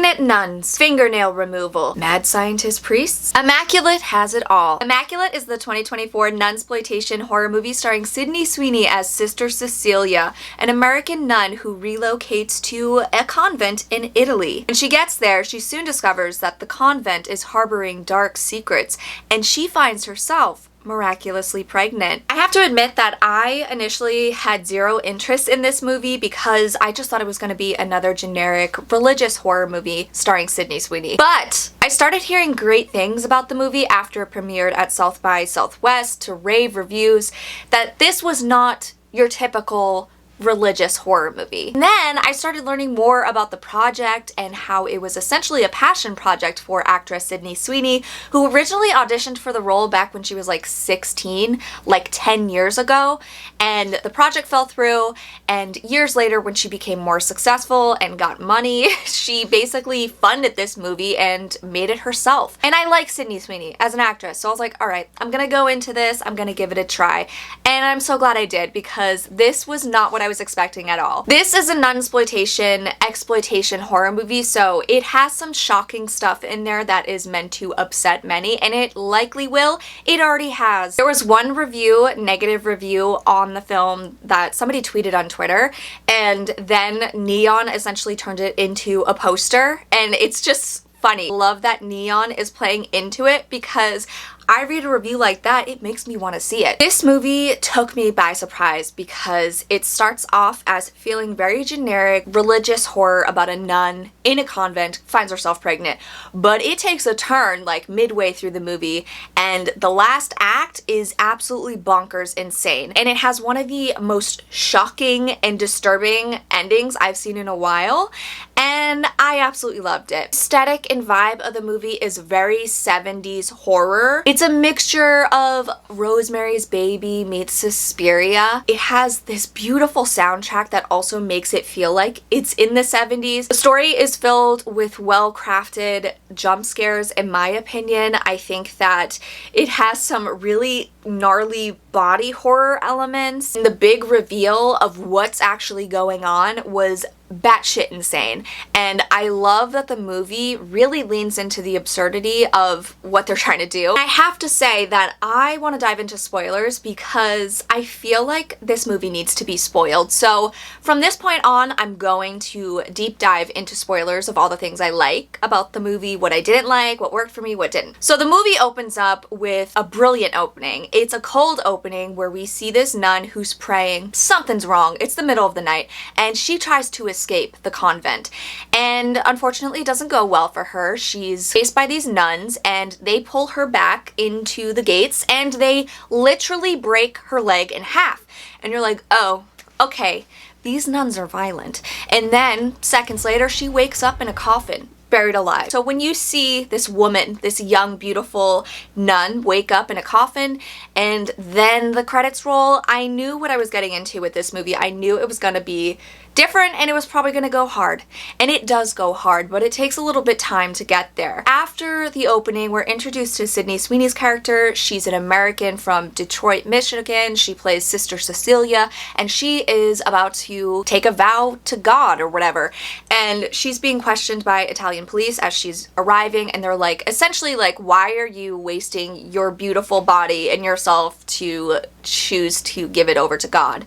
Pregnant nuns, fingernail removal, mad scientist priests. Immaculate has it all. Immaculate is the 2024 nunsploitation horror movie starring Sydney Sweeney as Sister Cecilia, an American nun who relocates to a convent in Italy. When she gets there, she soon discovers that the convent is harboring dark secrets, and she finds herself miraculously pregnant. I have to admit that I initially had zero interest in this movie because I just thought it was going to be another generic religious horror movie starring Sydney Sweeney. But I started hearing great things about the movie after it premiered at South by Southwest to rave reviews that this was not your typical religious horror movie. And then I started learning more about the project and how it was essentially a passion project for actress Sydney Sweeney, who originally auditioned for the role back when she was like 16, like 10 years ago, and the project fell through, and years later when she became more successful and got money, she basically funded this movie and made it herself. And I like Sydney Sweeney as an actress, so I was like, alright, I'm gonna go into this, I'm gonna give it a try. And I'm so glad I did, because this was not what I was expecting at all. This is a nunsploitation, exploitation horror movie, so it has some shocking stuff in there that is meant to upset many, and it likely will. It already has. There was one review, negative review on the film that somebody tweeted on Twitter, and then Neon essentially turned it into a poster, and it's just funny. Love that Neon is playing into it, because I read a review like that, it makes me want to see it. This movie took me by surprise because it starts off as feeling very generic religious horror about a nun in a convent finds herself pregnant, but it takes a turn like midway through the movie, and the last act is absolutely bonkers insane, and it has one of the most shocking and disturbing endings I've seen in a while, and I absolutely loved it. Aesthetic and vibe of the movie is very 70s horror. It's a mixture of Rosemary's Baby meets Suspiria. It has this beautiful soundtrack that also makes it feel like it's in the 70s. The story is filled with well-crafted jump scares, in my opinion. I think that it has some really gnarly body horror elements. The big reveal of what's actually going on was batshit insane, and I love that the movie really leans into the absurdity of what they're trying to do. I have to say that I want to dive into spoilers because I feel like this movie needs to be spoiled. So from this point on, I'm going to deep dive into spoilers of all the things I like about the movie, what I didn't like, what worked for me, what didn't. So the movie opens up with a brilliant opening. It's a cold opening where we see this nun who's praying. Something's wrong. It's the middle of the night, and she tries to escape the convent, and unfortunately it doesn't go well for her. She's faced by these nuns, and they pull her back into the gates, and they literally break her leg in half, and you're like, oh, okay, these nuns are violent. And then seconds later she wakes up in a coffin, buried alive. So when you see this woman, this young, beautiful nun, wake up in a coffin and then the credits roll, I knew what I was getting into with this movie. I knew it was gonna be different, and it was probably gonna go hard. And it does go hard, but it takes a little bit time to get there. After the opening, we're introduced to Sydney Sweeney's character. She's an American from Detroit, Michigan. She plays Sister Cecilia, and she is about to take a vow to God or whatever. And she's being questioned by Italian police as she's arriving, and they're like, essentially like, why are you wasting your beautiful body and yourself to choose to give it over to God?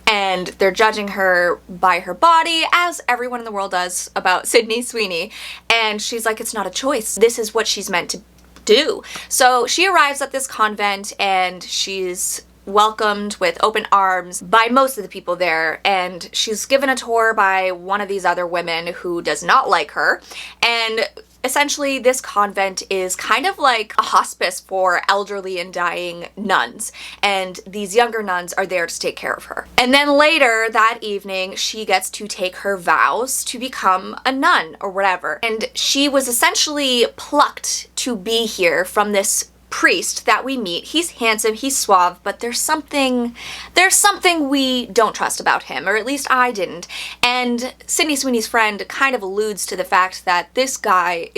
And they're judging her by her body, as everyone in the world does about Sydney Sweeney. And she's like, it's not a choice. This is what she's meant to do. So she arrives at this convent, and she's welcomed with open arms by most of the people there, and she's given a tour by one of these other women who does not like her. And essentially, this convent is kind of like a hospice for elderly and dying nuns, and these younger nuns are there to take care of her. And then later that evening, she gets to take her vows to become a nun or whatever. And she was essentially plucked to be here from this priest that we meet. He's handsome, he's suave, but there's something we don't trust about him, or at least I didn't. And Sydney Sweeney's friend kind of alludes to the fact that this guy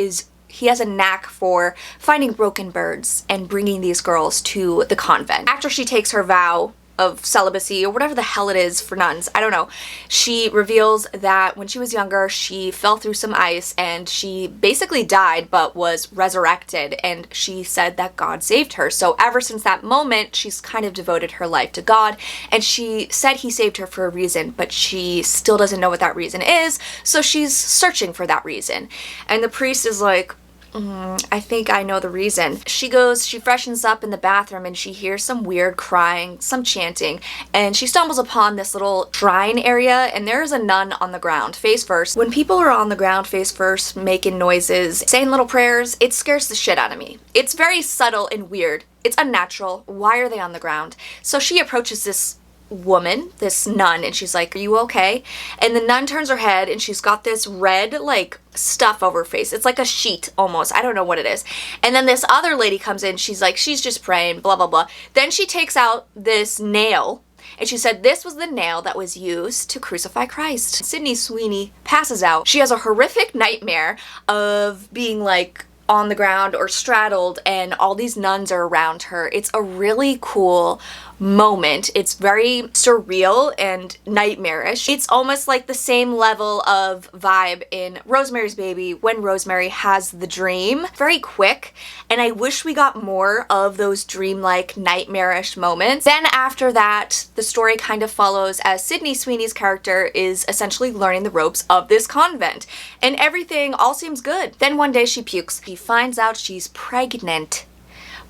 he has a knack for finding broken birds and bringing these girls to the convent. After she takes her vow, of celibacy or whatever the hell it is for nuns. I don't know. She reveals that when she was younger, she fell through some ice and she basically died but was resurrected, and she said that God saved her. So ever since that moment, she's kind of devoted her life to God, and she said he saved her for a reason, but she still doesn't know what that reason is, so she's searching for that reason. And the priest is like, I think I know the reason. She freshens up in the bathroom and she hears some weird crying, some chanting, and she stumbles upon this little shrine area, and there's a nun on the ground, face first. When people are on the ground face first, making noises, saying little prayers, it scares the shit out of me. It's very subtle and weird. It's unnatural. Why are they on the ground? So she approaches this woman, this nun, and she's like, are you okay? And the nun turns her head and she's got this red like stuff over her face. It's like a sheet almost. I don't know what it is. And then this other lady comes in. She's like, she's just praying, blah, blah, blah. Then she takes out this nail and she said this was the nail that was used to crucify Christ. Sydney Sweeney passes out. She has a horrific nightmare of being like on the ground or straddled and all these nuns are around her. It's a really cool moment. It's very surreal and nightmarish. It's almost like the same level of vibe in Rosemary's Baby when Rosemary has the dream. Very quick, and I wish we got more of those dreamlike nightmarish moments. Then after that, the story kind of follows as Sydney Sweeney's character is essentially learning the ropes of this convent, and everything all seems good. Then one day she pukes. She finds out she's pregnant.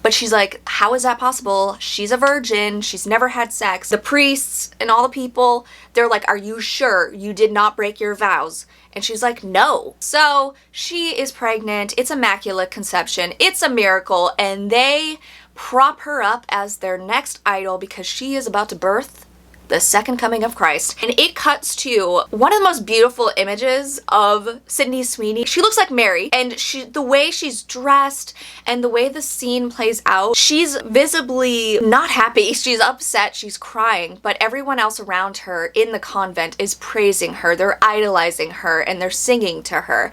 But she's like, how is that possible? She's a virgin. She's never had sex. The priests and all the people, they're like, are you sure you did not break your vows? And she's like, no. So she is pregnant. It's immaculate conception. It's a miracle. And they prop her up as their next idol because she is about to birth the second coming of Christ. And it cuts to one of the most beautiful images of Sydney Sweeney. She looks like Mary, and the way she's dressed and the way the scene plays out, she's visibly not happy. She's upset, she's crying, but everyone else around her in the convent is praising her. They're idolizing her and they're singing to her.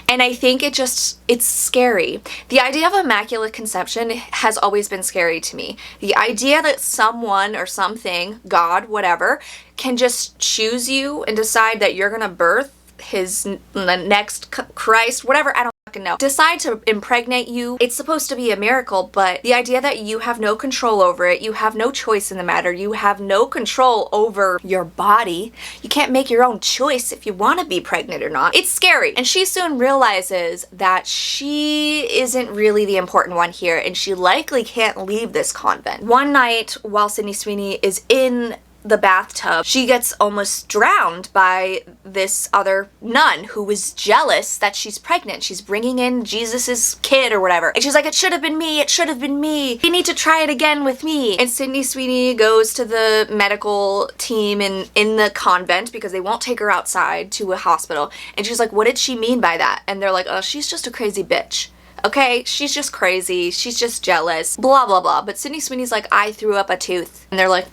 And I think it's scary. The idea of Immaculate Conception has always been scary to me. The idea that someone or something, God, whatever, can just choose you and decide that you're gonna birth the next Christ, whatever, I don't fucking know. Decide to impregnate you. It's supposed to be a miracle, but the idea that you have no control over it, you have no choice in the matter, you have no control over your body, you can't make your own choice if you want to be pregnant or not. It's scary. And she soon realizes that she isn't really the important one here, and she likely can't leave this convent. One night, while Sydney Sweeney is in the bathtub, she gets almost drowned by this other nun who was jealous that she's pregnant. She's bringing in Jesus's kid or whatever. And she's like, it should have been me. It should have been me. You need to try it again with me. And Sydney Sweeney goes to the medical team in the convent because they won't take her outside to a hospital. And she's like, what did she mean by that? And they're like, oh, she's just a crazy bitch. Okay, she's just crazy. She's just jealous. Blah, blah, blah. But Sydney Sweeney's like, I threw up a tooth. And they're like,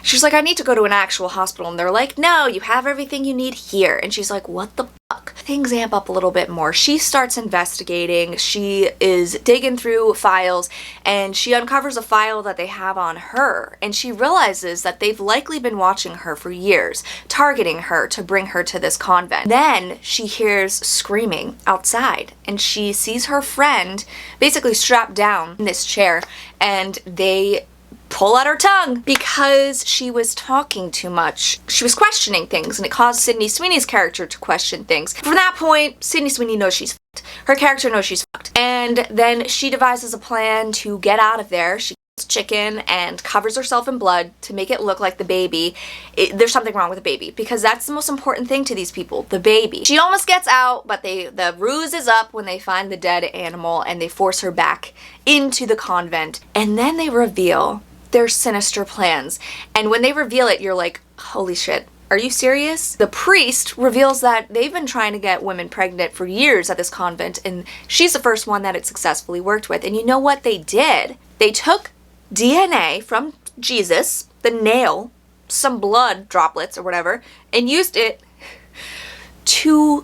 she's like, I need to go to an actual hospital. And they're like, no, you have everything you need here. And she's like, what the fuck? Things amp up a little bit more. She starts investigating. She is digging through files and she uncovers a file that they have on her. And she realizes that they've likely been watching her for years, targeting her to bring her to this convent. Then she hears screaming outside and she sees her friend basically strapped down in this chair, and they pull out her tongue because she was talking too much. She was questioning things, and it caused Sydney Sweeney's character to question things. From that point, Sydney Sweeney knows she's fucked. Her character knows she's fucked. And then she devises a plan to get out of there. She gets chicken and covers herself in blood to make it look like the baby. There's something wrong with the baby, because that's the most important thing to these people, the baby. She almost gets out, but the ruse is up when they find the dead animal and they force her back into the convent. And then they reveal their sinister plans. And when they reveal it, you're like, holy shit, are you serious? The priest reveals that they've been trying to get women pregnant for years at this convent, and she's the first one that it successfully worked with. And you know what they did? They took DNA from Jesus, the nail, some blood droplets or whatever, and used it to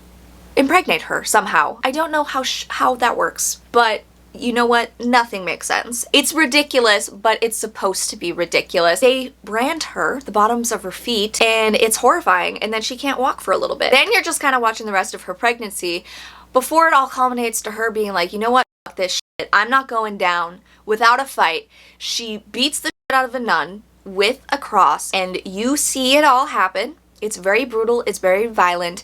impregnate her somehow. I don't know how that works, but you know what? Nothing makes sense. It's ridiculous, but it's supposed to be ridiculous. They brand her, the bottoms of her feet, and it's horrifying, and then she can't walk for a little bit. Then you're just kind of watching the rest of her pregnancy before it all culminates to her being like, you know what? Fuck this shit. I'm not going down without a fight. She beats the shit out of a nun with a cross, and you see it all happen. It's very brutal, it's very violent.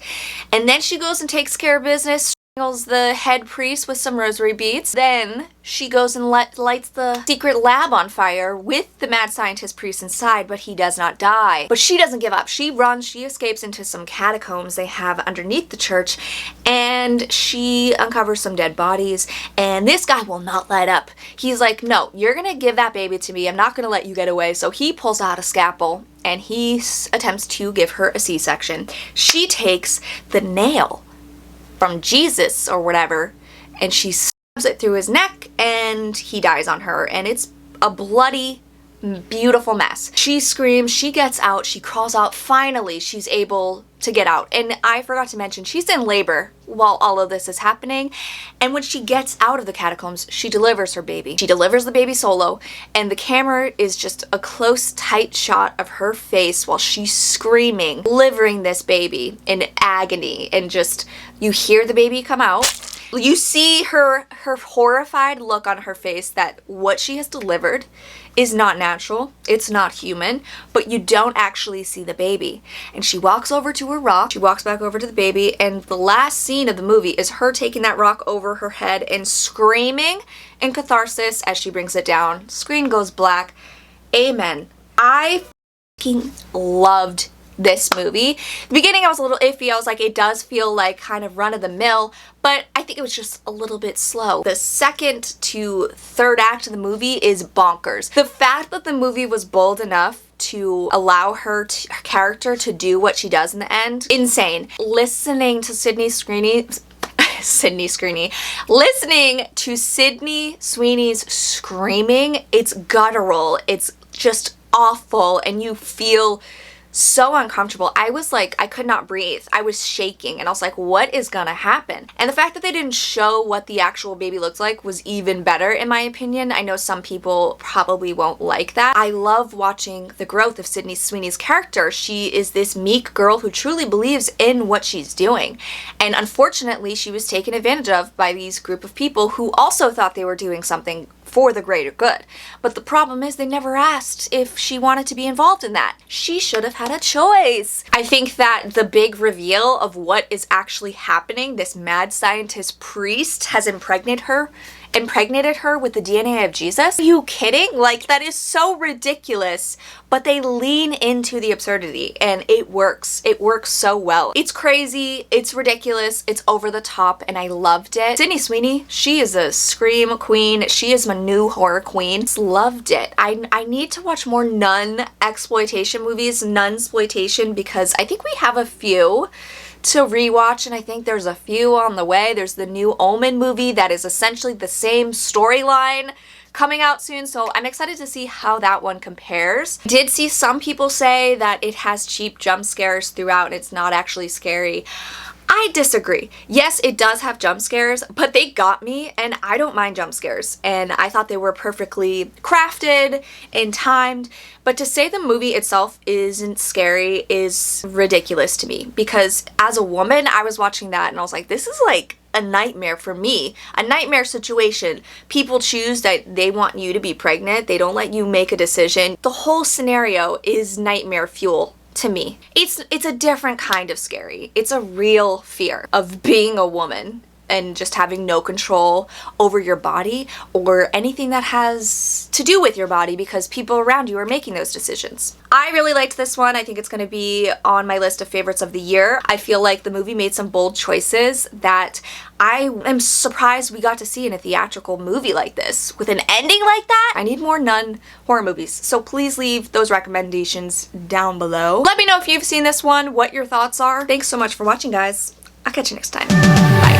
And then she goes and takes care of business, strangles the head priest with some rosary beads. Then she goes and lights the secret lab on fire with the mad scientist priest inside, but he does not die. But she doesn't give up. She runs, she escapes into some catacombs they have underneath the church, and she uncovers some dead bodies, and this guy will not let up. He's like, no, you're gonna give that baby to me. I'm not gonna let you get away. So he pulls out a scalpel and he attempts to give her a C-section. She takes the nail from Jesus or whatever, and she stabs it through his neck, and he dies on her, and it's a bloody, beautiful mess. She screams, she gets out, she crawls out, finally she's able to get out. And I forgot to mention, she's in labor while all of this is happening, and when she gets out of the catacombs, she delivers her baby. She delivers the baby solo, and the camera is just a close, tight shot of her face while she's screaming, delivering this baby in agony, and just, you hear the baby come out. You see her horrified look on her face that what she has delivered is not natural, it's not human, but you don't actually see the baby. And she walks over to her rock, she walks back over to the baby, and the last scene of the movie is her taking that rock over her head and screaming in catharsis as she brings it down. Screen goes black. Amen. I fucking loved this movie. The beginning I was a little iffy. I was like, it does feel like kind of run-of-the-mill, but I think it was just a little bit slow. The second to third act of the movie is bonkers. The fact that the movie was bold enough to allow her character to do what she does in the end, insane. Listening to Sydney Sweeney, listening to Sydney Sweeney's screaming, it's guttural, it's just awful, and you feel so uncomfortable. I was like, I could not breathe. I was shaking, and I was like, what is gonna happen? And the fact that they didn't show what the actual baby looked like was even better, in my opinion. I know some people probably won't like that. I love watching the growth of Sydney Sweeney's character. She is this meek girl who truly believes in what she's doing. And unfortunately, she was taken advantage of by these group of people who also thought they were doing something for the greater good. But the problem is they never asked if she wanted to be involved in that. She should have had a choice. I think that the big reveal of what is actually happening, this mad scientist priest has impregnated her with the DNA of Jesus. Are you kidding? Like, that is so ridiculous, but they lean into the absurdity, and it works. It works so well. It's crazy, it's ridiculous, it's over the top, and I loved it. Sydney Sweeney, she is a scream queen. She is my new horror queen. Loved it. I need to watch more nun exploitation movies, nunsploitation, because I think we have a few to rewatch, and I think there's a few on the way. There's the new Omen movie that is essentially the same storyline coming out soon, so I'm excited to see how that one compares. Did see some people say that it has cheap jump scares throughout and it's not actually scary. I disagree. Yes, it does have jump scares, but they got me, and I don't mind jump scares, and I thought they were perfectly crafted and timed. But to say the movie itself isn't scary is ridiculous to me, because as a woman, I was watching that and I was like, this is like a nightmare for me, a nightmare situation. People choose that they want you to be pregnant, they don't let you make a decision. The whole scenario is nightmare fuel to me. It's a different kind of scary. It's a real fear of being a woman and just having no control over your body or anything that has to do with your body, because people around you are making those decisions. I really liked this one. I think it's going to be on my list of favorites of the year. I feel like the movie made some bold choices that I am surprised we got to see in a theatrical movie like this, with an ending like that. I need more nun horror movies, so please leave those recommendations down below. Let me know if you've seen this one, what your thoughts are. Thanks so much for watching, guys. I'll catch you next time. Bye.